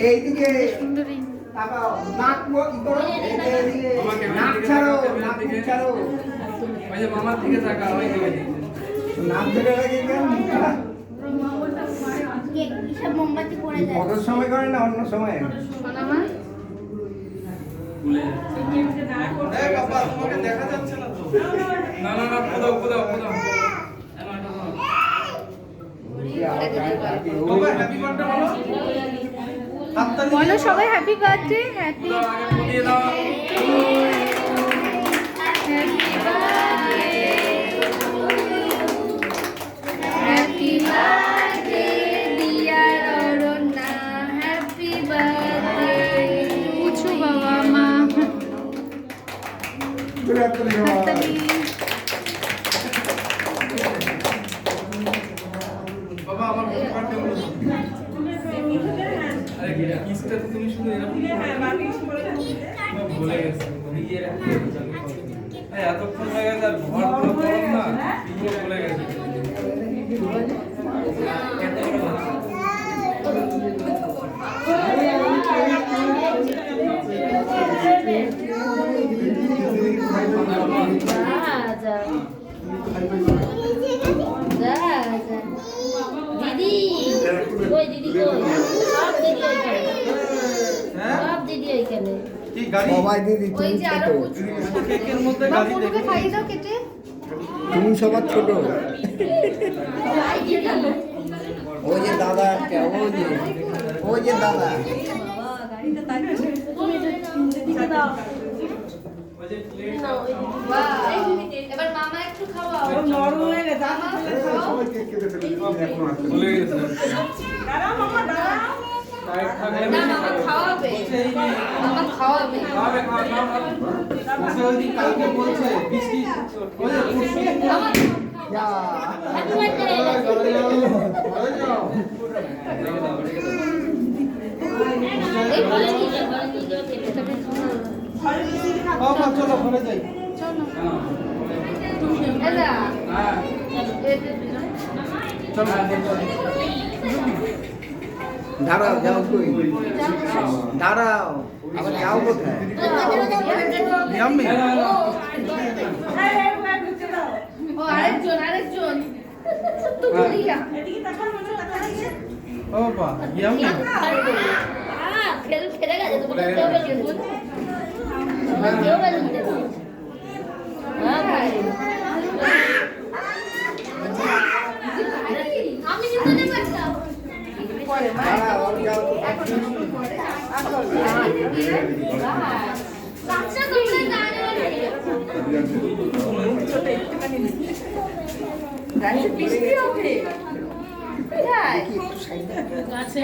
এইদিকে নাক ছাড়ো, ছাড়ো মামার দিকে থাকা নাক ধরে রাখি কত সময় করে না অন্য সময় দেখা যাচ্ছে না তো না না না কোথাও কোথাও কোথাও বলো সবাই happy birthday. Happy happy birthday dear Aranya, happy birthday Puchu বাবা মা। বাবা আমার বার্থডে বলো। আরে কিসটা তুমি শুধু এরকম ভুলে গেছি এতক্ষণ হয়ে গেছে আর ঘর পুরো গরম না পুরো ভুলে গেছে দিদি ওই দিদি সব দিদি ওইখানে, সব দিদি ওইখানে। কি গাড়ি সবাই দিদি ওই যে আরো কেকের মধ্যে গাড়ি দেখো খাইয়ে দাও কেটে। তুমি সবার ছোট। ওই যে দাদা একটা, ওই যে দাদা এবার মামা একটু খাওয়াও। নরম হয়ে গেছে। ভুলে গেছে না মামা খাওয়াবে, মামা খাওয়াবে। খাবে বসে ওই দিন কালকে বলছে বৃষ্টি ওই যে পরশু মামা হ্যাপি বার্থডে এই বলে নিয়ে যাও কেটে তবে বাবা চলো ঘরে যাই এলা হ্যাঁ চলো দাঁড়াও, যাও কই দাঁড়াও, আবার যাও কোথায়? ইয়াম্মি ও আরেকজন তো বলিয়া ও বাবা ইয়াম্মি খেলে গেছে তোমাকে কেউ বেলুন দেবে, তোমাকে কেউ বেলুন দেবে। হ্যাঁ ভাই আমি কিন্তু নেব একটা পরে মা এখন পরে বাচ্চা তোমরা গানে ছোট একটুখানি গাছে বৃষ্টি হবে। গাছে